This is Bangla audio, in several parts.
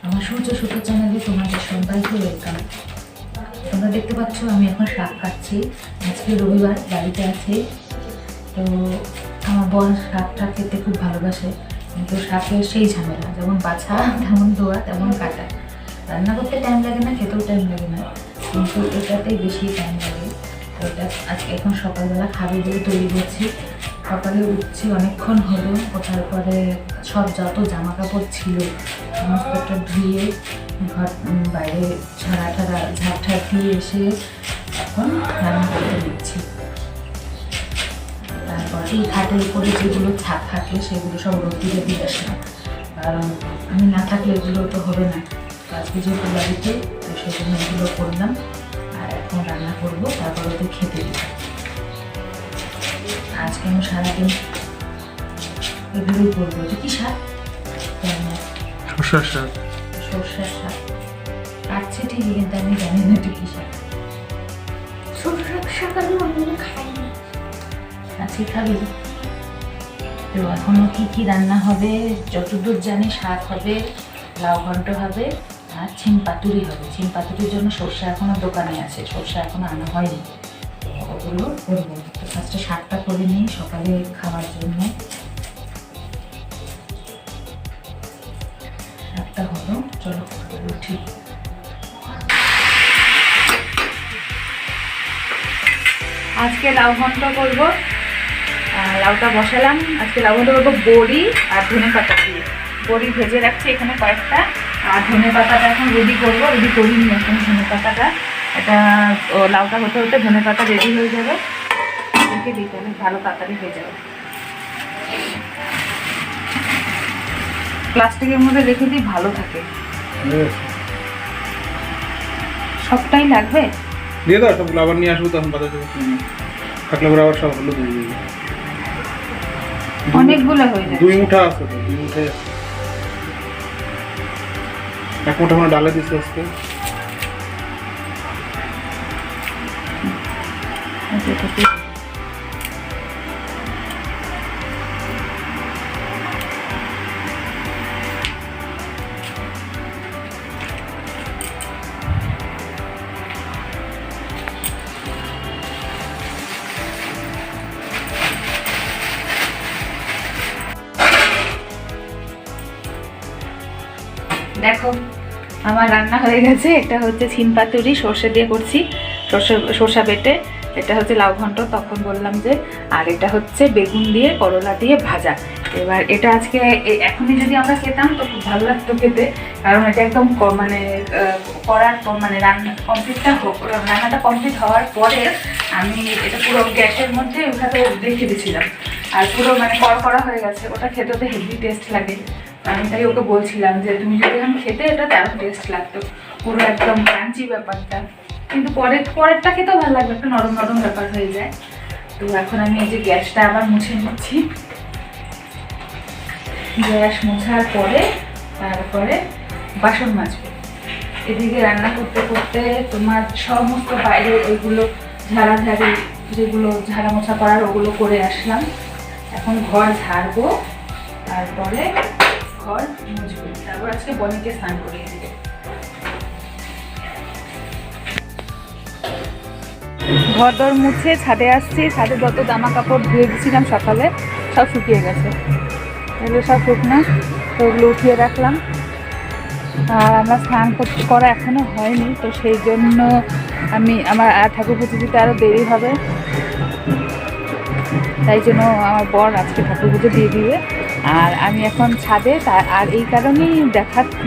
আমার সূর্য সূত্র চ্যানেলে তোমাদের সবাইকে ওয়েলকাম। তোমরা দেখতে পাচ্ছ আমি এখন শাক কাটছি। আজকে রবিবার, বাড়িতে আছি। তো আমার বর শাকটা খেতে খুব ভালোবাসে, কিন্তু শাকের সেই ঝামেলা, যেমন বাছা তেমন ধোয়া তেমন কাটা। রান্না করতে টাইম লাগে না, খেতেও টাইম লাগে না, কিন্তু এটাতেই বেশি টাইম লাগে। তো এটা আজকে এখন সকালবেলা খাবে বলে তৈরি করছি। সকালে উঠছি, অনেকক্ষণ হলো। ওঠার পরে সব যত জামা কাপড় ছিল সমস্তটা ধুয়ে ঘর বাইরে ঝাড় দিয়ে এসে এখন রান্না করতে দিচ্ছি। তারপর এই খাটের উপরে যেগুলো ছাপ থাকে সেগুলো সব রোদ্দুরে দিয়ে আসলাম, কারণ আমি না থাকলে এগুলো তো হবে না। তো আজকে যেহেতু বাড়িতে, তো সেজন্য এগুলো করলাম। আর এখন রান্না করবো, তারপর ওদের খেতে দিব। আজকে আমি সারাদিন এগুলোই করবো। এটা কি শাক? সর্ষার শাক। সর্ষার শাক কাটছে ঠিকই, কিন্তু আমি জানি না এটা কি শাক। সর্ষার শাক আমি অন্যদিন খাইনি। আজকে খাবি? তো এখনো কি কি রান্না হবে যতদূর জানি, শাক হবে, লাউ ঘন্ট হবে, আর ছিম পাতুরি হবে। ছিম পাতুরির জন্য সর্ষে এখনো দোকানে আছে, সর্ষে এখনো আনা হয়নি। ওগুলো করবো। তো ফার্স্টে শাকটা করে নিই সকালে খাওয়ার জন্য। শাকটা হলো, চলো উঠি। আজকে লাউ ঘন্ট করবো। লাউটা বসালাম। আজকে লাউ ঘন্ট করবো বড়ি আর ধনে পাতা দিয়ে। বড়ি ভেজে রাখছি এখানে কয়েকটা, আর ধনে পাতাটা এখন রেডি করবো। রেডি করিনি এখন ধনে পাতাটা। এটা লাউটা হতে হতে ধনে পাতা রেডি হয়ে যাবে, রেখে দিতে অনেক ভালো তাড়াতাড়ি হয়ে যাবে। প্লাস্টিকের মধ্যে রেখে দিই, ভালো থাকে। সবটাই লাগবে? দিয়ে দাও সবগুলো, আবার নিয়ে আসবো তখন বাজার থেকে কিনে থাকলে পরে আবার সবগুলো দিয়ে দিবি। অনেকগুলো হয়ে যায়। 2 মুঠা আছে তো, 2 মুঠে 1 মুঠা মানে ডালে দিচ্ছে আজকে। দেখো আমার রান্না হয়ে গেছে। এটা হচ্ছে ছিম পাতুরি, সর্ষে দিয়ে করছি, সর্ষা বেটে। এটা হচ্ছে লাউ ঘন্ট, তখন বললাম যে। আর এটা হচ্ছে বেগুন দিয়ে করলা দিয়ে ভাজা। এবার এটা আজকে এখনই যদি আমরা খেতাম তো খুব ভালো লাগতো খেতে, কারণ এটা একদম মানে করার মানে রান্নাটা কমপ্লিট হওয়ার পরে আমি এটা পুরো গ্যাসের মধ্যে ওখানে রেখে দিয়েছিলাম, আর পুরো মানে কড়া হয়ে গেছে। ওটা খেতে তো হেভি টেস্ট লাগে। আমি তাই ওকে বলছিলাম যে তুমি যদি এখন খেতে, এটা তেমন টেস্ট লাগতো, পুরো একদম ক্রাঞ্চি ব্যাপারটা। কিন্তু পরেরটা খেতেও ভালো লাগবে, একটা নরম নরম ব্যাপার হয়ে যায়। তো এখন আমি এই যে গ্যাসটা আবার মুছে নিচ্ছি। গ্যাস মোছার পরে তারপরে বাসন মাজবো। এদিকে রান্না করতে করতে তোমার সমস্ত বাইরে ওইগুলো ঝাড়াঝাড়ি, যেগুলো ঝাড়া মোছা করার ওগুলো করে আসলাম। এখন ঘর ঝাড়বো, তারপরে ঘর মুছবো, তারপর আজকে বনিকে স্নান করিয়ে দেবো। ঘর দর মুছে ছাদে আসছি। ছাদে যত জামা কাপড় ধুয়ে দিয়েছিলাম সকালে সব শুকিয়ে গেছে। এগুলো সব শুকনো, তো ওগুলো উঠিয়ে রাখলাম। আর আমার স্নান করা এখনও হয়নি, তো সেই জন্য আমার ঠাকুর পুজো দিতে আরও দেরি হবে। তাই জন্য আমার বর আজকে ঠাকুর পুজো দিয়ে দিবে। আর আমি এখন ছাদে, আর এই কারণেই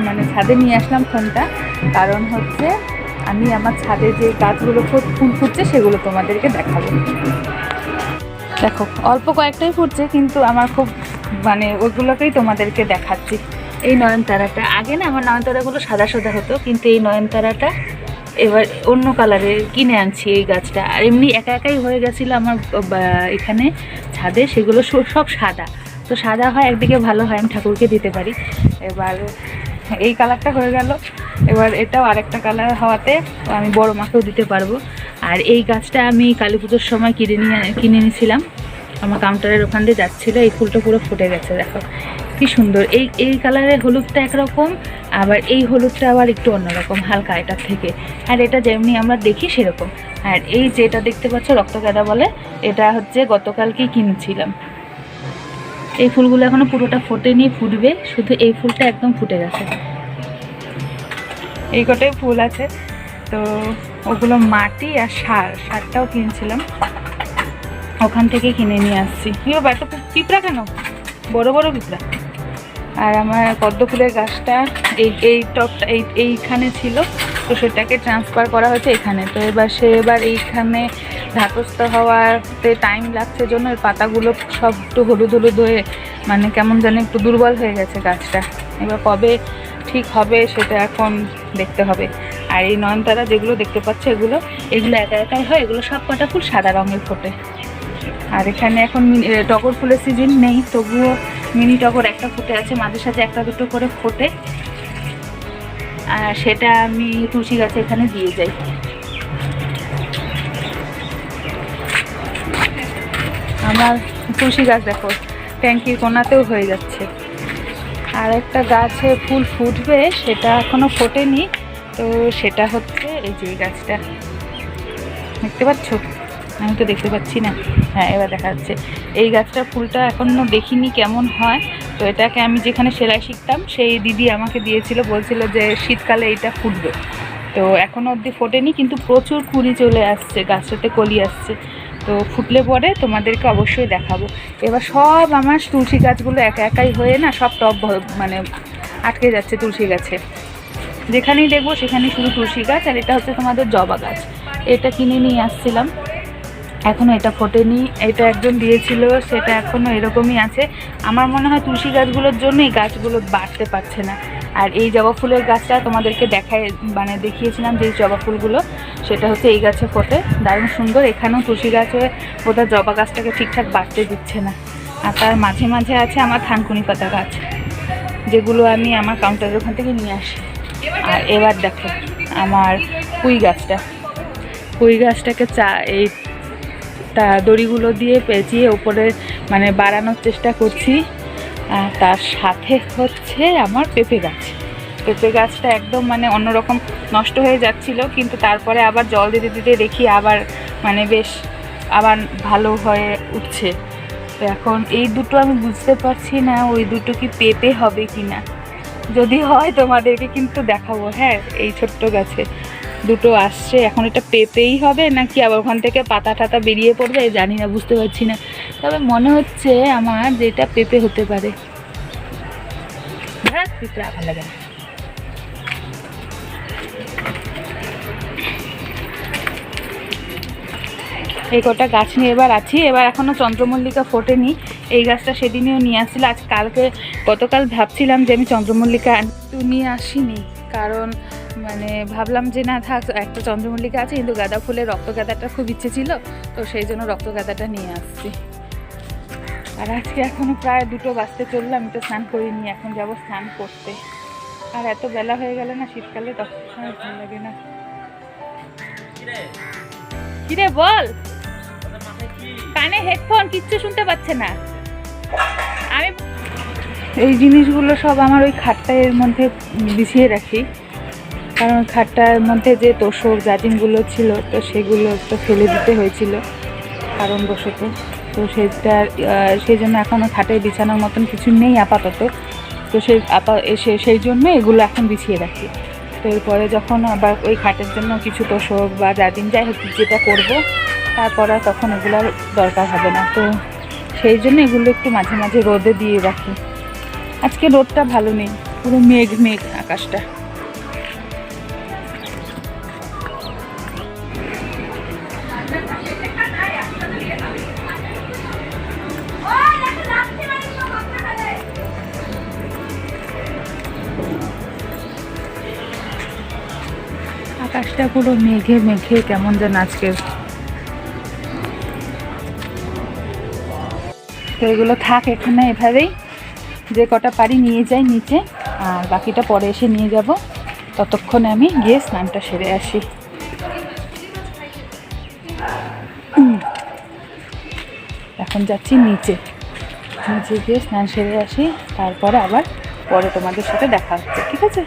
মানে ছাদে নিয়ে আসলাম ফোনটা, কারণ হচ্ছে আমি আমার ছাদে যে গাছগুলো ফুল ফুটছে সেগুলো তোমাদেরকে দেখাবো। দেখো অল্প কয়েকটাই ফুটছে, কিন্তু আমার খুব মানে ওইগুলোকেই তোমাদেরকে দেখাচ্ছি। এই নয়নতারাটা, আগে না আমার নয়নতারাগুলো সাদা সাদা হতো, কিন্তু এই নয়নতারাটা এবার অন্য কালারের কিনে আনছি এই গাছটা। আর এমনি একা একাই হয়ে গেছিলো আমার এখানে ছাদে, সেগুলো সব সাদা। তো সাদা হয় একদিকে ভালো হয়, আমি ঠাকুরকে দিতে পারি। এবার এই কালারটা হয়ে গেল, এবার এটাও আরেকটা কালার হওয়াতে আমি বড় মাকেও দিতে পারবো। আর এই গাছটা আমি কালী পুজোর সময় কিনে নিয়েছিলাম। আমার কাউন্টারের ওখান দিয়ে যাচ্ছিলো, এই ফুলটা পুরো ফুটে গেছে, দেখো কি সুন্দর। এই কালারের হলুদটা একরকম, আবার এই হলুদটা আবার একটু অন্যরকম, হালকা এটার থেকে। আর এটা যেমনি আমরা দেখি সেরকম। আর এই যেটা দেখতে পাচ্ছ রক্তগাঁদা বলে, এটা হচ্ছে গতকালকেই কিনেছিলাম। এই ফুলগুলো এখনো পুরোটা ফোটেনি, ফুটবে, শুধু এই ফুলটা একদম ফুটে গেছে। এই কটাই ফুল আছে, তো ওগুলো মাটি আর সারটাও কিনছিলাম, ওখান থেকে কিনে নিয়ে আসছি। কি বাবা, এত পিঁপড়া কেন? বড় বড় পিঁপড়া। আর আমার পদ্ম ফুলের গাছটা এই টপটা এইখানে ছিল, তো সেটাকে ট্রান্সফার করা হয়েছে এখানে। তো এবার এইখানে ধাতস্থ হওয়াতে টাইম লাগছে জন্য এর পাতাগুলো সব একটু হলুদ হলুদ হয়ে মানে কেমন যেন একটু দুর্বল হয়ে গেছে গাছটা। এবার কবে ঠিক হবে সেটা এখন দেখতে হবে। আর এই নয়নতারা যেগুলো দেখতে পাচ্ছ এগুলো একা একাই হয়, এগুলো সব কটা ফুল সাদা রঙের ফোটে। আর এখানে এখন টগর ফুলের সিজন নেই, তবুও মিনি টগর একটা ফুটে আছে, মাঝে সাঝে একটা দুটো করে ফোটে। আর সেটা আমি তুলসী গাছে এখানে দিয়ে যাই। আমার তুলসী গাছ দেখো ট্যাঙ্কির কোনাতেও হয়ে যাচ্ছে। আর একটা গাছে ফুল ফুটবে, সেটা এখনো ফোটেনি, তো সেটা হচ্ছে এই যে গাছটা দেখতে পাচ্ছ, আমি তো দেখতে পাচ্ছি না, হ্যাঁ এবার দেখা যাচ্ছে। এই গাছটার ফুলটা এখনও দেখিনি কেমন হয়। তো এটাকে আমি যেখানে সেলাই শিখতাম সেই দিদি আমাকে দিয়েছিল, বলছিল যে শীতকালে এইটা ফুটবে। তো এখনও অবধি ফোটেনি, কিন্তু প্রচুর কুড়ি চলে আসছে, গাছটাতে কলি আসছে। তো ফুটলে পরে তোমাদেরকে অবশ্যই দেখাবো। এবার সব আমার তুলসী গাছগুলো একাই হয়ে না সব টব মানে আটকে যাচ্ছে তুলসী গাছে, যেখানেই দেখবো সেখানেই শুধু তুলসী গাছ। আর এটা হচ্ছে তোমাদের জবা গাছ, এটা কিনে নিয়ে আসছিলাম, এখনও এটা ফোটেনি। এটা একজন দিয়েছিল, সেটা এখনও এরকমই আছে। আমার মনে হয় তুলসী গাছগুলোর জন্য এই গাছগুলো বাড়তে পারছে না। আর এই জবা ফুলের গাছটা তোমাদেরকে দেখিয়েছিলাম যে জবা ফুলগুলো, সেটা হচ্ছে এই গাছে ফোটে, দারুণ সুন্দর। এখানেও তুলসী গাছে বোধহয় জবা গাছটাকে ঠিকঠাক বাড়তে দিচ্ছে না। আর তার মাঝে মাঝে আছে আমার থানকুনি পাতা গাছ, যেগুলো আমি আমার কাউন্টারের ওখান থেকে নিয়ে আসি। আর এবার দেখো আমার পুঁই গাছটাকে এই দড়িগুলো দিয়ে পেঁচিয়ে উপরে মানে বাড়ানোর চেষ্টা করছি। আর তার সাথে হচ্ছে আমার পেঁপে গাছটা একদম মানে অন্যরকম নষ্ট হয়ে যাচ্ছিল, কিন্তু তারপরে আবার জল দিতে দিতে দেখি আবার মানে বেশ আবার ভালো হয়ে উঠছে। তো এখন এই দুটো আমি বুঝতে পারছি না ওই দুটো কি পেঁপে হবে কি না, যদি হয় তোমাদেরকে কিন্তু দেখাবো। হ্যাঁ, এই ছোট্ট গাছে দুটো আসছে, এখন এটা পেঁপেই হবে নাকি আবার ওখান থেকে পাতা টাতা বেরিয়ে পড়বে জানি না, বুঝতে পারছি না। তবে মনে হচ্ছে আমার যেটা পেঁপে হতে পারে। ভালো লাগে না। এই কটা গাছ নিয়ে এবার আছি। এবার এখনও চন্দ্রমল্লিকা ফোটেনি, এই গাছটা সেদিনেও নিয়ে আসছিল। গতকাল ভাবছিলাম যে আমি চন্দ্রমল্লিকা নিয়ে আসিনি, কারণ মানে ভাবলাম যে না থাক, একটা চন্দ্রমল্লিকা আছে, কিন্তু গাঁদা ফুলের রক্তগাঁদাটা খুব ইচ্ছে ছিল, তো সেই জন্য রক্তগাঁদাটা নিয়ে আসছি। আর আজকে এখনও প্রায় 2টো বাজতে চললো, আমি তো স্নান করিনি, এখন যাব স্নান করতে। আর এত বেলা হয়ে গেলে না শীতকালে তখন ভালো লাগে না। কিরে বল, কানে হেডফোন, কিচ্ছু শুনতে পাচ্ছে না। আমি এই জিনিসগুলো সব আমার ওই খাটটার মধ্যে বিছিয়ে রাখি, কারণ খাটটার মধ্যে যে তোষক জাজিমগুলো ছিল, তো সেগুলো তো ফেলে দিতে হয়েছিল কারণবশত। তো সেই জন্য এখনও খাটে বিছানোর মতন কিছু নেই আপাতত। তো সেই জন্য এগুলো এখন বিছিয়ে রাখি। তো এরপরে যখন আবার ওই খাটের জন্য কিছু তোষক বা জাজিম যাই হোক যেটা করবো, তারপর আর তখন এগুলোর দরকার হবে না। তো সেই জন্য এগুলো একটু মাঝে মাঝে রোদে দিয়ে রাখি। আজকে রোদটা ভালো নেই, পুরো মেঘ আকাশটা। আকাশটা পুরো মেঘে কেমন যেন আজকে। তো এগুলো থাক এখানে এভাবেই, যে কটা পারি নিয়ে যাই নিচে, আর বাকিটা পরে এসে নিয়ে যাব। ততক্ষণে আমি গিয়ে স্নানটা সেরে আসি। দেখো এখন যাচ্ছি নিচে গিয়ে স্নান সেরে আসি, তারপরে আবার পরে তোমাদের সাথে দেখা হচ্ছে, ঠিক আছে?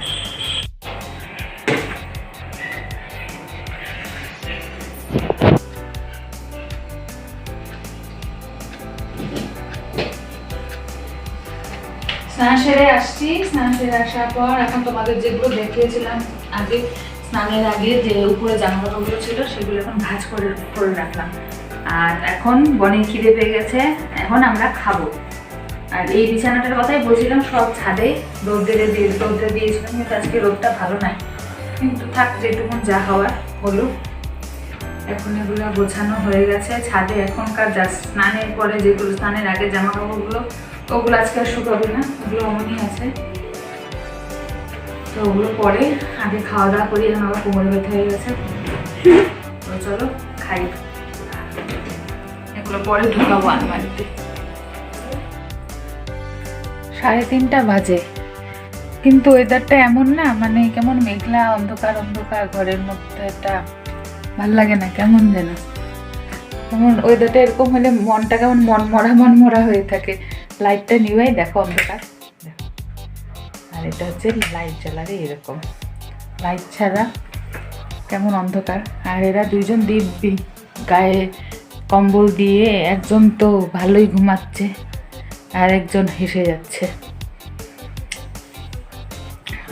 স্নান সেরে আসছি, স্নান সেরে আসার পর এখন তোমাদের যেগুলো দেখিয়েছিলাম আগে স্নানের আগে যে উপরে জামা কাপড়গুলো ছিল সেগুলো এখন ভাঁজ করে রাখলাম। আর এখন বনের খিদে পেয়ে গেছে, এখন আমরা খাবো। আর এই বিছানাটার কথাই বলছিলাম, সব ছাদে রোদ্রে দিয়েছিলাম, কিন্তু আজকে রোদটা ভালো নাই, কিন্তু থাক যেটুকু যা হওয়ার হলো। এখন এগুলো গোছানো হয়ে গেছে ছাদে। এখনকার যা স্নানের পরে যেগুলো স্নানের আগে জামা কাপড়গুলো ওগুলো আজকে আর শুকাবে না, ওগুলো অমনই আছে। তো ওগুলো পরে আগে খাওয়া দাওয়া করি, এখন আবার কোমর ব্যথা হয়ে গেছে। তো চলো খাই, এগুলো পরে ঢুকাবো আলমারিতে। 3:30 বাজে, কিন্তু ওয়েদারটা এমন না, মানে কেমন মেঘলা অন্ধকার অন্ধকার, ঘরের মধ্যে একটা ভাল লাগে না, কেমন যেন। যেমন ওয়েদারটা এরকম হলে মনটা কেমন মনমরা হয়ে থাকে। লাইটটা নিভাই, দেখো অন্ধকার, দেখো। আর এটা হচ্ছে লাইট জ্বালারে এরকম, লাইট ছাড়া কেমন অন্ধকার। আর এরা দুইজন দিব্যি গায়ে কম্বল দিয়ে, একজন তো ভালোই ঘুমাচ্ছে আর একজন হেসে যাচ্ছে।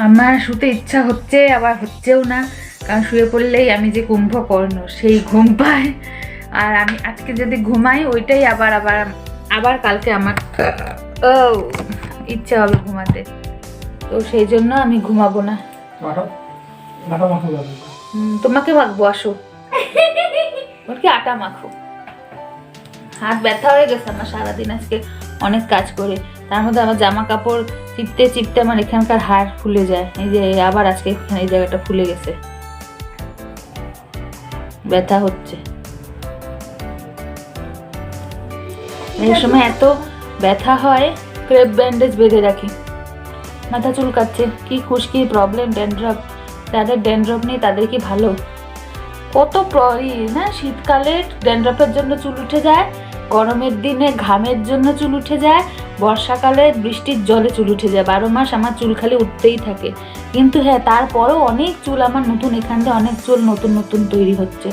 আমার শুতে ইচ্ছা হচ্ছে, আবার হচ্ছেও না, কারণ শুয়ে পড়লেই আমি যে কুম্ভকর্ণ সেই ঘুম পায়। আর আমি আজকে যদি ঘুমাই ওইটাই আবার কালকে আমার ইচ্ছা হবে ঘুমাতে, তো সেই জন্য আমি ঘুমাবো না। তোমাকে মাখবো, আসো, ওর কি আটা মাখো। হাত ব্যথা হয়ে গেছে আমার সারাদিন আজকে অনেক কাজ করে, তার মধ্যে আমার জামা কাপড় চিপতে আমার এখানকার হাড় ফুলে যায়। এই যে আবার আজকে এখানে এই জায়গাটা ফুলে গেছে, ব্যথা হচ্ছে। এই সময় এত ব্যথা হয়, ক্রেপ ব্যান্ডেজ বেঁধে রাখি। মাথা চুলকাচ্ছে, কি খুশকি প্রবলেম, ড্যান্ড্রফ। যাদের ড্যান্ড্রফ নেই তাদের কি ভালো। কত না, শীতকালে ড্যান্ড্রফের জন্য চুল উঠে যায়, গরমের দিনে ঘামের জন্য চুল উঠে যায়, বর্ষাকালে বৃষ্টির জলে চুল উঠে যায়। 12 মাস আমার চুল খালি উঠতেই থাকে। কিন্তু হ্যাঁ, তারপরেও অনেক চুল আমার নতুন, এখান থেকে অনেক চুল নতুন নতুন তৈরি হচ্ছে,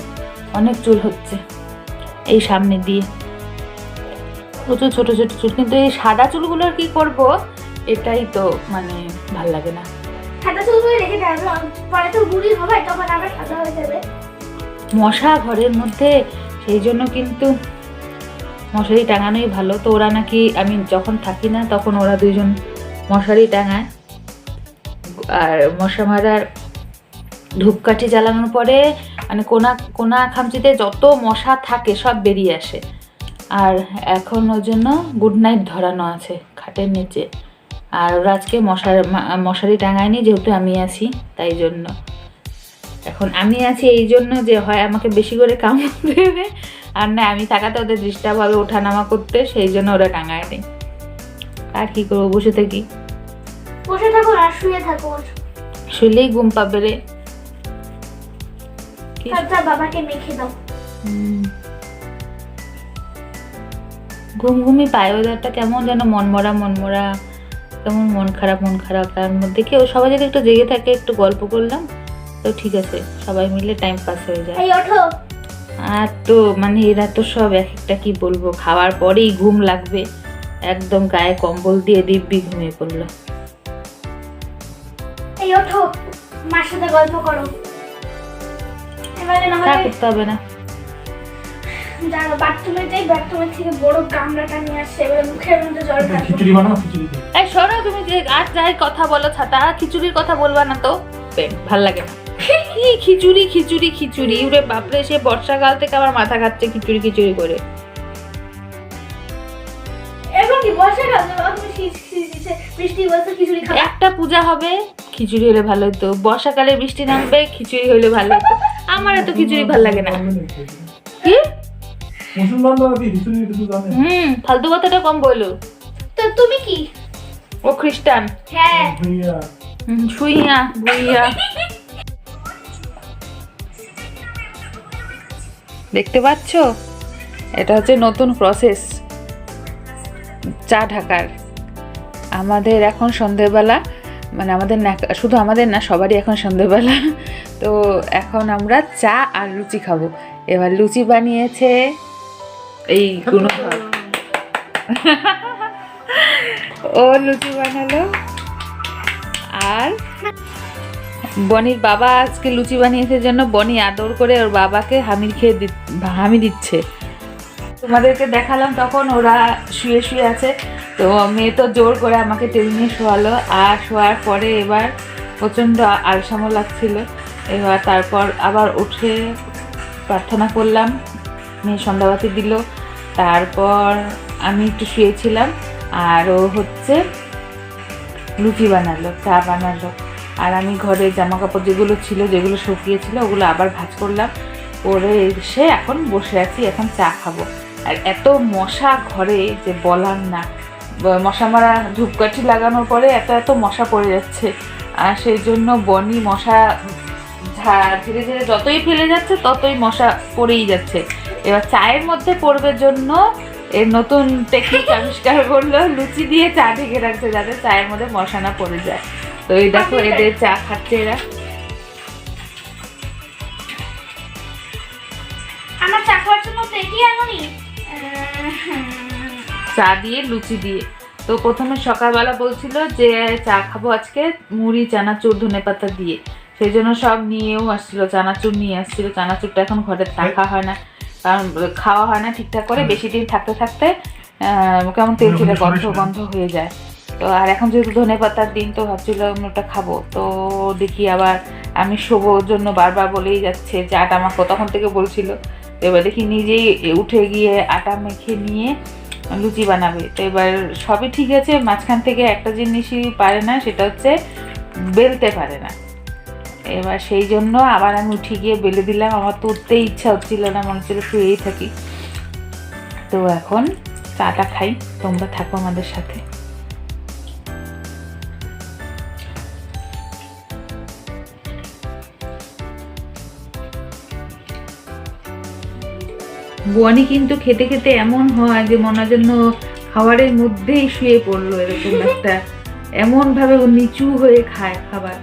অনেক চুল হচ্ছে এই সামনে দিয়ে, প্রচুর ছোট ছোট চুল। কিন্তু এই সাদা চুলগুলোর কি করব, এটাই তো মানে ভাল লাগে না। সাদা চুলগুলো রেখে দেবো, পরে তো বুড়ি হবে, তখন আবার সাদা হয়ে যাবে। মশা ঘরের মধ্যে, সেই জন্য কিন্তু মশারি টাঙানোই ভালো। তো ওরা নাকি, আমি যখন থাকি না তখন ওরা দুইজন মশারি টাঙায়। আর মশা মারার ধূপকাঠি জ্বালানোর পরে মানে কোনা খামচিতে যত মশা থাকে সব বেরিয়ে আসে। আর এখন ওর জন্য গুড নাইট ধরানো আছে খাটের নিচে। আর ওরা আজকে মশারি টাঙায়নি, যেহেতু আমি আছি তাই জন্য। এখন আমি আছি এই জন্য যে হয় আমাকে বেশি করে কামড় দেবে, আর না আমি থাকাতে ওদের ডিস্টার্ব হবে ওঠানামা করতে, সেই জন্য ওরা টাঙায় নেই। আর কি করবো, বসে থাকি। বসে থাকো আর শুয়ে থাকো, শুলেই ঘুম পাবে রে। বাবাকে মেখে দাও। ঘুমঘুমি পায়, ওদেরটা কেমন যেন মনমরা, কেমন মন খারাপ। তার মধ্যে কেউ সবাই যদি একটু জেগে থাকে, একটু গল্প করলাম তো ঠিক আছে, সবাই মিলে টাইম পাস হয়ে যায়। আর তো মানে এরা তো সব এক একটা কি বলবো, খাওয়ার পরেই ঘুম লাগবে, একদম গায়ে কম্বল দিয়ে দিব্যি ঘুমিয়ে পড়লো। এই ওঠো, মার সাথে গল্প করো। এবারে না তা করতে হবে না, জানো বাথরুমে যাই, বাথরুমের থেকে বড় গামলাটা নিয়ে আসছে, এবারে মুখের মধ্যে জল ঢালবো। খিচুড়ি বানাও, খিচুড়ি দে। এই শোনো, তুমি যে আজ যাই কথা বলো ছাতা, খিচুড়ির কথা বলবা না তো, ভাল লাগে না। কি খিচুড়ি, ওরে বাপরে, সে বর্ষাকাল থেকে আমার মাথা খাচ্ছে খিচুড়ি করে। এখন কি বর্ষাকাল, তুমি বৃষ্টি বলছো খিচুড়ি খাও। একটা পূজা হবে, খিচুড়ি হলে ভালো হতো। বর্ষাকালে বৃষ্টি নামবে, খিচুড়ি হলে ভালো হতো। আমার এত খিচুড়ি ভাল লাগে না। কি মুসলমানরা কি খিচুড়ি কিছু জানে? ফালতু কথাটা কম বলো। তো তুমি কি? ও খ্রিস্টান। হ্যাঁ, শুইয়া বুইয়া। দেখতে পাচ্ছ, এটা হচ্ছে নতুন প্রসেস। চা ঢাকার। আমাদের এখন সন্ধেবেলা, মানে আমাদের না, শুধু আমাদের না, সবারই এখন সন্ধেবেলা। তো এখন আমরা চা আর লুচি খাবো। এবার লুচি বানিয়েছে এই গুণধর, ও লুচি বানালো। আর বনির বাবা আজকে লুচি বানিয়েছে জন্য বনি আদর করে ওর বাবাকে হামি দিচ্ছে। তোমাদেরকে দেখালাম তখন ওরা শুয়ে শুয়ে আছে, তো মেয়ে তো জোর করে আমাকে টেনে নিয়ে শোয়ালো। আর শোয়ার পরে এবার প্রচণ্ড আলসামো লাগছিল। এবার তারপর আবার উঠে প্রার্থনা করলাম, মেয়ে সন্ধ্যাবাতি দিল। তারপর আমি একটু শুয়েছিলাম আর ও হচ্ছে লুচি বানালো, চা বানালো। আর আমি ঘরে জামা কাপড় যেগুলো ছিল, যেগুলো শুকিয়েছিল, ওগুলো আবার ভাঁজ করলাম। করে এসে এখন বসে আছি, এখন চা খাবো। আর এত মশা ঘরে যে বলার না, মশা মারা ধূপকাঠি লাগানোর পরে এত মশা পড়ে যাচ্ছে। আর সেই জন্য বনি মশা ধীরে ধীরে যতই ফেলে যাচ্ছে ততই মশা পড়েই যাচ্ছে। এবার চায়ের মধ্যে পড়বার জন্য এর নতুন টেকনিক আবিষ্কার করলো, লুচি দিয়ে চা ঢেকে রাখছে যাতে চায়ের মধ্যে মশা না পড়ে যায়। তো এই দেখো এদের চা খাচ্ছে এরা। আমার চা খাওয়ার জন্য পেটি আনুনি, চা দিয়ে লুচি দিয়ে। তো প্রথমে সকালবেলা বলছিল যে চা খাবো আজকে মুড়ি চানাচুর ধনেপাতা দিয়ে, সেই জন্য সব নিয়েও আসছিল, চানাচুর নিয়ে আসছিল। চানাচুরটা এখন ঘরে রাখা হয় না, কারণ খাওয়া হয় না ঠিকঠাক করে, বেশি দিন থাকতে থাকতে কেমন তেল ছেড়ে গন্ধ হয়ে যায়। তো আর এখন যেহেতু ধনেপাতার দিন, তো ভাবছিলাম ওটা খাবো। তো দেখি আবার আমি শোবোর জন্য বারবার বলেই যাচ্ছে যে আটা মাখো, তখন থেকে বলছিল। এবার দেখি নিজেই উঠে গিয়ে আটা মেখে নিয়ে লুচি বানাবে। তো এবার সবই ঠিক আছে, মাঝখান থেকে একটা জিনিসই পারে না, সেটা হচ্ছে বেলতে পারে না। এবার সেই জন্য আবার আমি উঠে গিয়ে বেলে দিলাম। আমার তো উঠতেই ইচ্ছা হচ্ছিল না, মনে হচ্ছিল শুয়েই থাকি। তো এখন চাটা খাই, তোমরা থাকো আমাদের সাথে। বনি কিন্তু খেতে খেতে এমন হয় যে মনে জন্য খাবারের মধ্যেই শুয়ে পড়লো, এরকম একটা এমন ভাবে ও নিচু হয়ে খায় খাবার।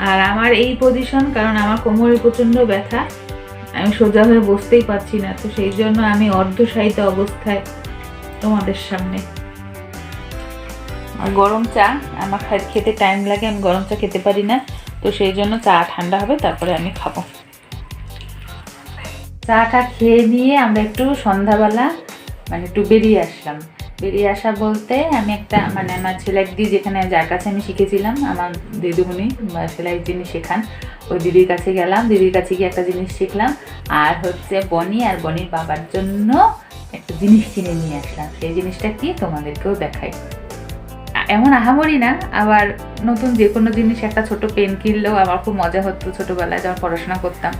আর আমার এই পজিশন, কারণ আমার কোমরে প্রচন্ড ব্যথা, আমি সোজা হয়ে বসতেই পারছি না। তো সেই জন্য আমি অর্ধশায়িত অবস্থায় তোমাদের সামনে। আর গরম চা আমার খেতে টাইম লাগে, আমি গরম চা খেতে পারি না। তো সেই জন্য চা ঠান্ডা হবে তারপরে আমি খাবো। চাটা খেয়ে নিয়ে আমরা একটু সন্ধ্যাবেলা মানে একটু বেরিয়ে আসলাম। বেরিয়ে আসা বলতে আমি একটা মানে আমার সেলাই দিদি, যেখানে যার কাছে আমি শিখেছিলাম, আমার দিদিমণি বা সেলাই যিনি শেখান, ওই দিদির কাছে গেলাম। দিদির কাছে গিয়ে একটা জিনিস শিখলাম। আর হচ্ছে বনি আর বনির বাবার জন্য একটা জিনিস কিনে নিয়ে আসলাম। সেই জিনিসটা কি তোমাদেরকেও দেখাই। এমন আহামরি না, আবার নতুন যে কোনো জিনিস, একটা ছোট পেন কিনলেও আমার খুব মজা হতো ছোটোবেলায় যখন পড়াশোনা করতাম।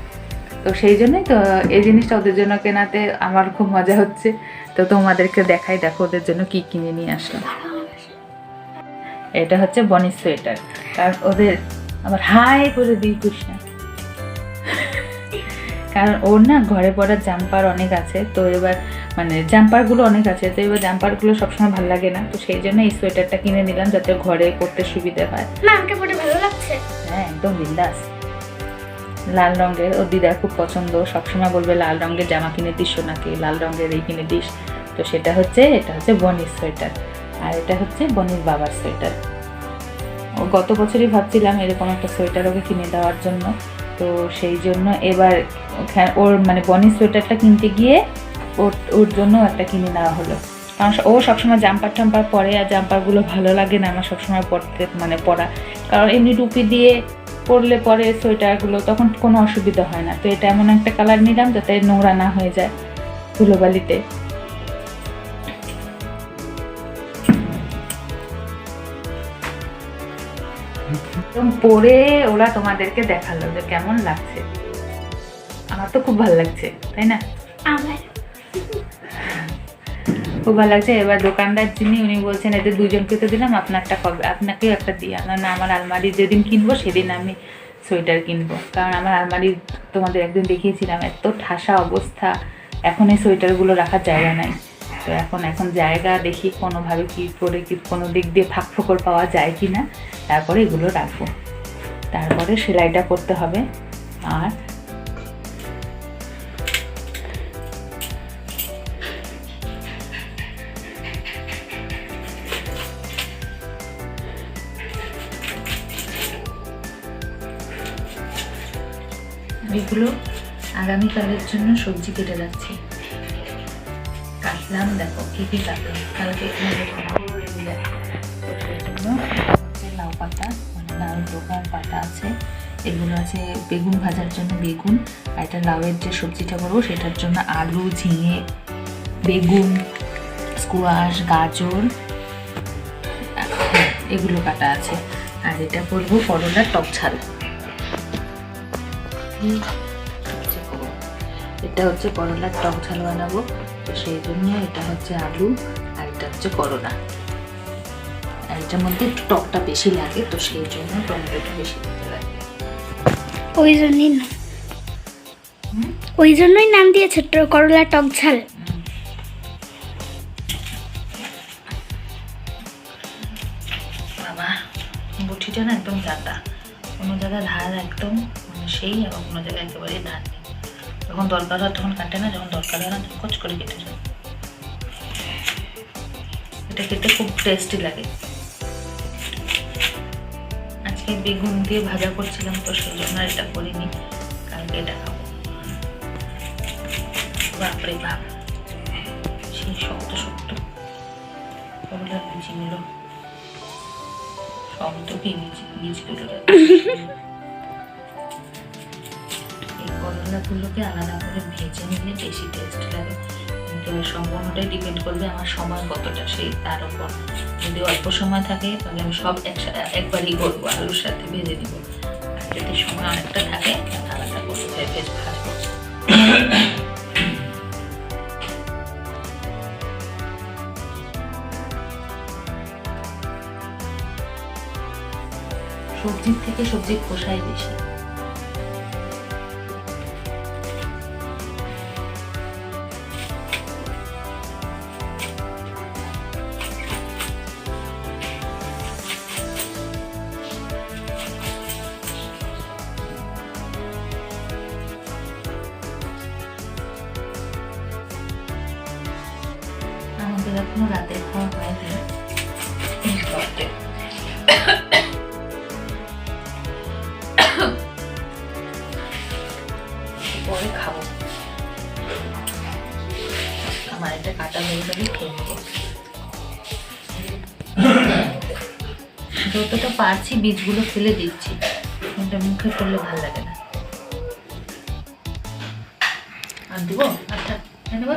তো সেই জন্যই তো এই জিনিসটা ওদের জন্য কেনাতে আমার খুব মজা হচ্ছে। তো তোমাদেরকে দেখাই, দেখো ওদের জন্য কি কিনে নিয়ে আসলাম। এটা হচ্ছে বনির সোয়েটার, কারণ ওদের আবার হাই করে দিই কৃষ্ণা, কারণ ওর না ঘরে পরার জাম্পার অনেক আছে। তো এবার মানে জাম্পারগুলো অনেক আছে, তো এবার জাম্পারগুলো সবসময় ভালো লাগে না। তো সেই জন্য এই সোয়েটারটা কিনে নিলাম যাতে ঘরে পরতে সুবিধা হয়। না আমাকে পরে ভালো লাগছে। হ্যাঁ একদম বিন্দাস, লাল রঙের। ওর দিদার খুব পছন্দ, সবসময় বলবে লাল রঙের জামা কিনে দিস নাকি, লাল রঙের এই কিনে দিস। তো এটা হচ্ছে বনির সোয়েটার, আর এটা হচ্ছে বনির বাবার সোয়েটার। ও গত বছরই ভাবছিলাম এরকম একটা সোয়েটার ওকে কিনে দেওয়ার জন্য। তো সেই জন্য এবার ওর মানে বনির সোয়েটারটা কিনতে গিয়ে ওর জন্য একটা কিনে নেওয়া হলো। কারণ ও সবসময় জাম্পার টাম্পার পরে, আর জাম্পারগুলো ভালো লাগে না আমার সবসময় পরতে, মানে পরা। কারণ এমনি টুপি দিয়ে পরলে পরে সোয়েটারগুলো তখন কোনো অসুবিধা হয় না। তো এটা এমন একটা কালার নিলাম যাতে নোংরা না হয়ে যায় ধুলোবালিতে। পরে ওরা তোমাদেরকে দেখালো যে কেমন লাগছে। আমার তো খুব ভালো লাগছে, তাই না? আমার খুব ভালো লাগছে। এবার দোকানদার যিনি, উনি বলছেন এদের দুজনকে তো দিলাম, আপনারটা কবে, আপনাকেও একটা দিই। না আমার আলমারি যেদিন কিনবো সেদিন আমি সোয়েটার কিনবো, কারণ আমার আলমারি তোমাদের একদিন দেখিয়েছিলাম এত ঠাসা অবস্থা, এখন এই সোয়েটারগুলো রাখার জায়গা নাই। তো এখন জায়গা দেখি কোনোভাবে কি করে কি কোনো দিক দিয়ে ফাঁক ফোকর পাওয়া যায় কি না, তারপরে এগুলো রাখবো। তারপরে সেলাইটা করতে হবে। আর এগুলো আগামীকালের জন্য সবজি কেটে রাখছি। কাটলাম, দেখো কি কি কাটলাম, কালকে লাউ পাতা, মানে লাউ ডোকার পাতা আছে, এগুলো আছে বেগুন ভাজার জন্য বেগুন, আর এটা লাউয়ের যে সবজিটা করবো সেটার জন্য আলু, ঝিঙে, বেগুন, স্কোয়াশ, গাজর এগুলো কাটা আছে। আর এটা করবো করলার টক ঝাল। এটা হচ্ছে করলার টক ঝাল বানাবো, তো সেই জন্য এটা হচ্ছে আলু আর এটা হচ্ছে করলা। আর এটার মধ্যে একটু টকটা বেশি লাগে, তো সেই জন্য টমেটোটা বেশি দিতে লাগে। ওই জন্যই নাম দিয়েছে করলা টক ঝাল। বাবা বটিটা না একদম জাতা, কোনো জায়গায় ধার একদম মানে সেই, আবার কোনো জায়গায় একেবারেই ধার নেই। যখন দরকার হয় তখন কাটে না, যখন দরকার হয় না তখন কচ করে কেটে যায়। এটা খেতে খুব টেস্টি লাগে। আজকে বেগুন দিয়ে ভাজা করছিলাম, তো সেই জন্য এটা করিনি, কালকে এটা খাবো। বাপরে বাপ, সেই শক্ত শক্ত করলার বীজগুলো, শব্দ কি বীজগুলো। এই করলাগুলোকে আলাদা করে ভেজে নিলে বেশি টেস্ট লাগে, কিন্তু সম্পূর্ণটাই ডিপেন্ড করবে আমার সময় কতটা, সেই তার উপর। যদি অল্প সময় থাকে তাহলে আমি সব একবারই করবো, আলুর সাথে ভেজে দিব। আর যদি সময় অনেকটা থাকে তাহলে আলাদা করবো, ভেজ ভাজবো। সবজির থেকে সবজির খোসাই বেশি। আমাদের এখনো রাতের খাওয়া হয়নি, পরে খাবো। আমার এটা কাটা হয়ে গেলে খেয়ে নেবো। যতটা পারছি বীজগুলো ফেলে দিচ্ছি, কিন্তু মুখে করলে ভালো লাগে না। আর দিব আচ্ছা নেব।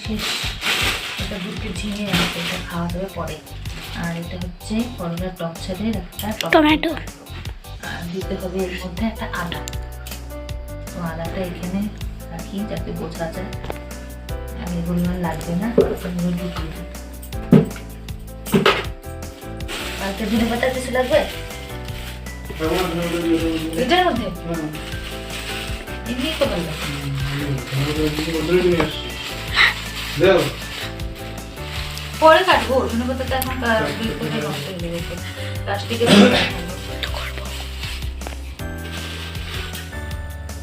শেষ। এটা দুটো ঝিঙে আছে, এটা খাওয়া যাবে পরে। আর এটা হচ্ছে করলার টক ঝালের একটা টমেটো। আর দিতে হবে এর মধ্যে একটা আদা। তো আদাটা এখানে রাখি যাতে বোঝা যায়। আর এগুলো আর লাগবে না, এগুলো ঢুকিয়ে দিই। আর একটা ধনে পাতা কিছু লাগবে এটার মধ্যে, এমনি তো ভালো। পরে কাটবো, ধনে পাতাটা এখন প্লাস্টিকে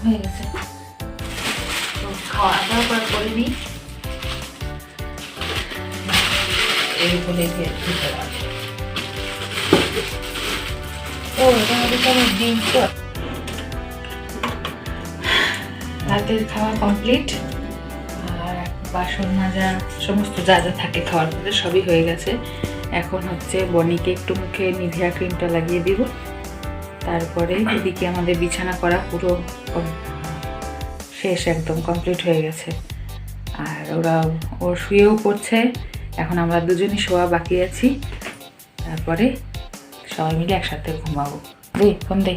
হয়ে গেছে। তো খাওয়া দাওয়া করে নিই। এই বলে ও এটা আমাদের ডিম। তো রাতের খাওয়া কমপ্লিট, আর বাসন মাজা সমস্ত যা যা থাকে খাওয়ার মধ্যে সবই হয়ে গেছে। এখন হচ্ছে বনিকে একটু মুখে নিভিয়া ক্রিমটা লাগিয়ে দিব। তারপরে এদিকে আমাদের বিছানা করা পুরো শেষ, একদম কমপ্লিট হয়ে গেছে। আর ওর শুয়েও পড়ছে, এখন আমরা দুজনই শোয়া বাকি আছি। তারপরে সবাই মিলে একসাথে ঘুমাবো। দে ফোন দে।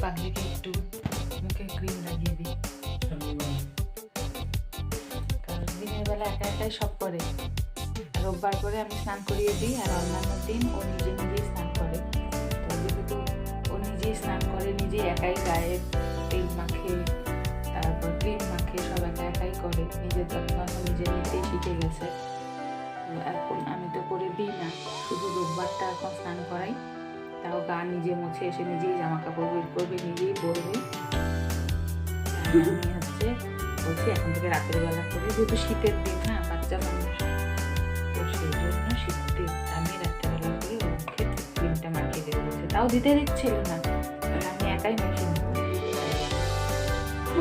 পাগলিকে একটু মুখে ক্রিম লাগিয়ে দিই, কারণ দিনের বেলা একা একাই সব করে। রোববার করে আমি স্নান করিয়ে দিই, আর অন্যান্য দিন ও নিজে নিজেই স্নান করে। তো যেহেতু ও নিজেই স্নান করে, নিজেই একাই গায়ে তেল মাখে, তারপর ক্রিম মাখে, সব একা একাই করে, নিজের যত্ন নিজে নিতেই শিখে গেছে। তো এখন আমি তো করে দিই না, শুধু রোববারটা এখন স্নান করাই, তাও গা নিজে মুছে এসে নিজেই জামা কাপড় বের করবে, নিজেই পরবে। আমি হচ্ছে বলছি এখন থেকে রাতের বেলা করে, যেহেতু শীতের দিন না, বাচ্চা মানুষ, তো সেই জন্য শীতের আমি রাত্রেবেলা করে ওর মুখে ক্রিমটা মাখিয়ে দেবো বলছে। তাও দিতে দিচ্ছিল না, কারণ আমি একাই মেশিন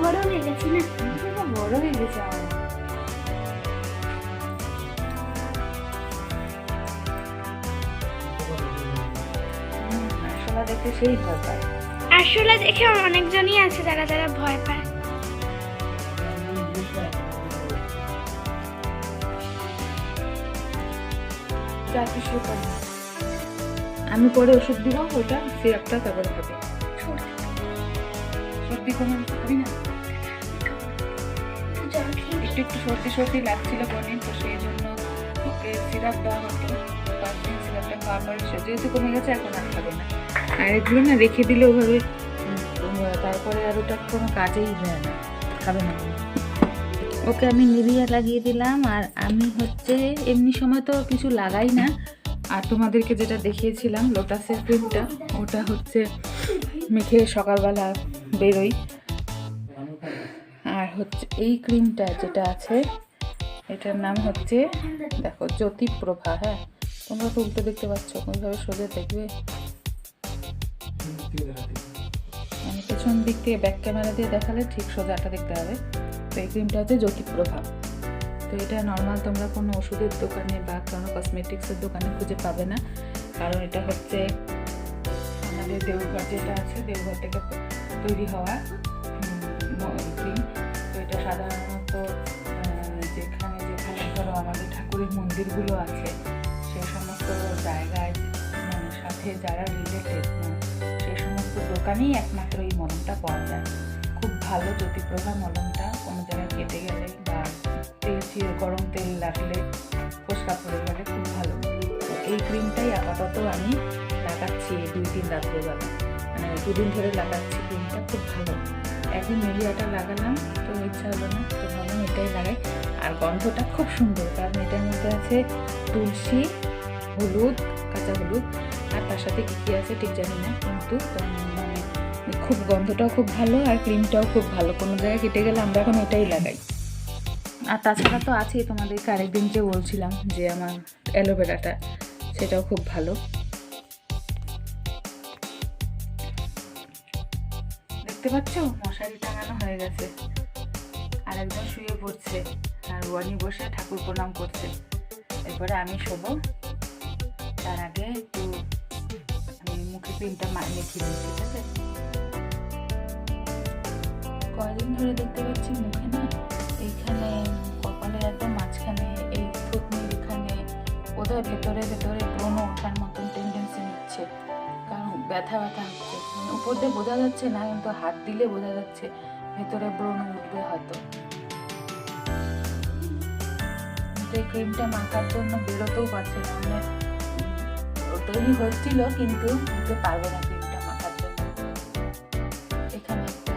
বড় হয়ে গেছি না, বড় হয়ে গেছে আমার। আসলে দেখে সেই ভয় পায়। আসলে দেখে অনেকজনই আছে যারা যারা ভয় পায়। যা কিছু করে আমি পরে ওষুধ দিব, ওটা সিরাপটা তারপরে খাবে। সর্দি কোনো খাবি না? একটু একটু সর্দি সর্দি লাগছিল বনি, তো সেই জন্য ওকে সিরাপ দেওয়া হতো। 5 দিন সিরাপটা খাওয়ার পরে সে যেহেতু কমে গেছে, এখন আর খাবে না। আর এগুলো না রেখে দিলে ওভাবে তারপরে আর ওটা কোনো কাজেই দেয় না, খাবে না। ওকে আমি নিভিয়া লাগিয়ে দিলাম। আর আমি হচ্ছে এমনি সময় তো কিছু লাগাই না, আর তোমাদেরকে যেটা দেখিয়েছিলাম লোটাসের ক্রিমটা, ওটা হচ্ছে মেখে সকালবেলা বেরোই। আর হচ্ছে এই ক্রিমটা যেটা আছে, এটার নাম হচ্ছে দেখো জ্যোতিপ্রভা। হ্যাঁ, তোমরা তো উল্টো দেখতে পাচ্ছ, কোনোভাবে সোজা দেখবে, মানে পেছন দিক থেকে ব্যাক ক্যামেরা দিয়ে দেখালে ঠিক সোজাটা দেখতে হবে। তো এই ক্রিমটা হচ্ছে জ্যোতিপ্রভা। তো এটা নর্মাল তোমরা কোনো ওষুধের দোকানে বা কোনো কসমেটিক্সের দোকানে খুঁজে পাবে না, কারণ এটা হচ্ছে আমাদের দেওঘর যেটা আছে, দেওঘর থেকে তৈরি হওয়া ক্রিম। তো এটা সাধারণত যেখানে যেখানে ধরো আমাদের ঠাকুরের মন্দিরগুলো আছে, সেই সমস্ত জায়গায় মানে সাথে যারা রিলেটেড সেই সমস্ত দোকানেই একমাত্র এই মলমটা পাওয়া যায়। খুব ভালো জ্যোতিপ্রভা মলমটা, কোনো জায়গায় কেটে গেলে বা গরম তেল লাগলে, ফোসকা পড়ে গেলে খুব ভালো। এই ক্রিমটাই আপাতত আমি লাগাচ্ছি 2-3 রাত্রেবেলা, মানে 2 দিন ধরে লাগাচ্ছি। ক্রিমটা খুব ভালো। একদিন মেলিয়াটা লাগালাম, তো ইচ্ছা হলো না, তো ভাবলাম এটাই লাগাই। আর গন্ধটা খুব সুন্দর, কারণ এটার মধ্যে আছে তুলসী, হলুদ, কাঁচা হলুদ, আর তার সাথে কী কী আছে ঠিক জানি না, কিন্তু মানে খুব গন্ধটাও খুব ভালো, আর ক্রিমটাও খুব ভালো। কোনো জায়গায় কেটে গেলে আমরা এখন এটাই লাগাই। আর তাছাড়া তো আছেই, তোমাদেরকে আরেকদিন যে বলছিলাম যে আমার অ্যালোভেরাটা, সেটাও খুব ভালো। দেখতে পাচ্ছ মশারি টাঙানো হয়ে গেছে, আর একজন শুয়ে পড়ছে, আর ওয়ানি বসে ঠাকুর প্রণাম করছে। এরপরে আমি শোবো, তার আগে একটু আমি মুখে ক্রিমটা মেখে দিই, ঠিক আছে? কয়েকদিন ধরে দেখতে পাচ্ছি মুখে না, এইখানে কপালের একদম মাঝখানে, এই থুতনির এখানে বোধহয় ভেতরে ভেতরে ব্রণ ওঠার মতন টেন্ডেন্সি নিচ্ছে, কারণ ব্যথা ব্যথা হচ্ছে। মানে উপর দিয়ে বোঝা যাচ্ছে না, কিন্তু হাত দিলে বোঝা যাচ্ছে ভেতরে ব্রণ উঠবে হয়তো। এই ক্রিমটা মাখার জন্য বেরোতেও পারছে না, মানে তৈরি হচ্ছিল কিন্তু দিতে পারবে না ক্রিমটা মাখার জন্য। এখানে একটা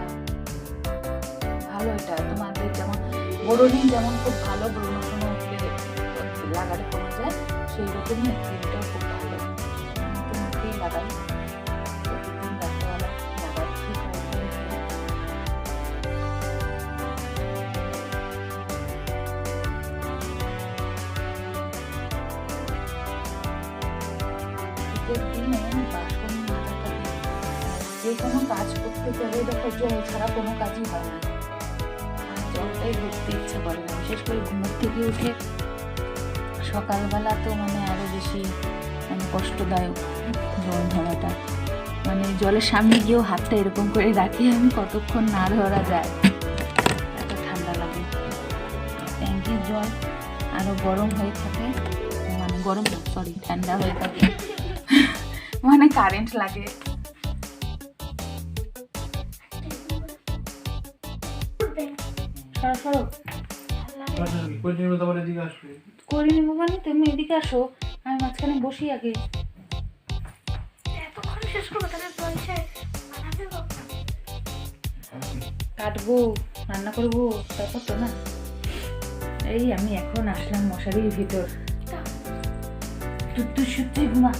ভালো, এটা তোমাদের যেমন বোরোলিন যেমন খুব ভালো, ব্রণ কোনো উঠলে লাগালে কমে যায়, সেই রকমই এই ক্রিমটাও খুব ভালো। তো মুখেই লাগাই, প্রতিদিন রাত্রেবেলা লাগাচ্ছি কয়েকদিন ধরে। শীতের দিনে বাসন মাজাটা যে কোনো কাজ করতে গেলে দেখো জল ছাড়া কোনো কাজই হয় না, জলটাই ধরতে ইচ্ছা করে না। বিশেষ করে ঘুমের থেকে উঠে সকালবেলা তো মানে আরও বেশি মানে কষ্টদায়ক জল ধরাটা। মানে জলের সামনে গিয়েও হাতটা এরকম করে রাখি আমি, কতক্ষণ না ধরা যায়, এত ঠান্ডা লাগে। ট্যাঙ্কির জল আরও গরম হয়ে থাকে, মানে গরম না সরি ঠান্ডা হয়ে থাকে, মানে কারেন্ট লাগে। সরো করে নেবো, মানে তুমি এদিকে আসো, আমি মাঝখানে বসি আগে। এতক্ষণ শেষ করবো, তাহলে বলছে কাটবো, রান্না করবো তারপর তো না। এই আমি এখন আসলাম মশারির ভিতর, তুই সত্যি ঘুমা।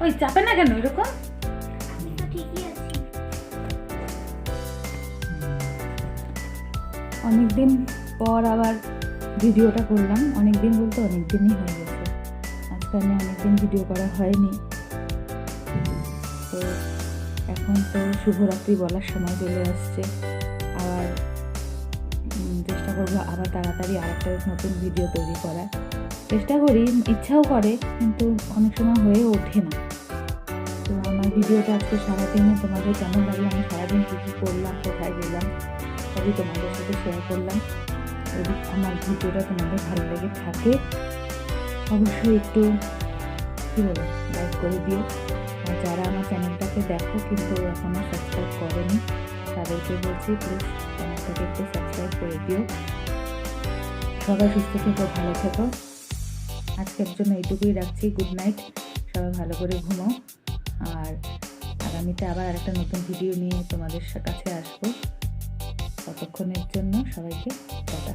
ওই চাপে না কেন এরকম? আমি তো ঠিকই আছি। অনেকদিন পর আবার ভিডিওটা করলাম, অনেকদিন বলতে অনেকদিনই হয়ে গেছে, আজকাল অনেকদিন ভিডিও করা হয়নি। তো এখন তো শুভরাত্রি বলার সময় চলে আসছে, আবার চেষ্টা করবো আবার তাড়াতাড়ি আরেকটা নতুন ভিডিও তৈরি করার চেষ্টা করি, ইচ্ছাও করে কিন্তু অনেক সময় হয়ে ওঠে না। তো আমার ভিডিওটা আজকে সারাদিনে তোমাদের কেমন লাগলো, আমি সারাদিন কী কী করলাম, কোথায় গেলাম, সবই তোমাদের সাথে শেয়ার করলাম। যদি আমার ভিডিওটা তোমাদের ভালো লেগে থাকে অবশ্যই একটু কী বলো লাইক করে দিও। আর যারা আমার চ্যানেলটাকে দেখো কিন্তু এখনও সাবস্ক্রাইব করেনি তাদেরকে বলছি প্লিজ চ্যানেলটাকে একটু সাবস্ক্রাইব করে দিও। সবাই সুস্থ থেকো, ভালো থেকো। আজকের জন্য এইটুকুই রাখছি। গুড নাইট, সবাই ভালো করে ঘুমাও। আর আগামীতে আবার আরেকটা নতুন ভিডিও নিয়ে তোমাদের কাছে আসবো। ততক্ষণের জন্য সবাইকে টাটা।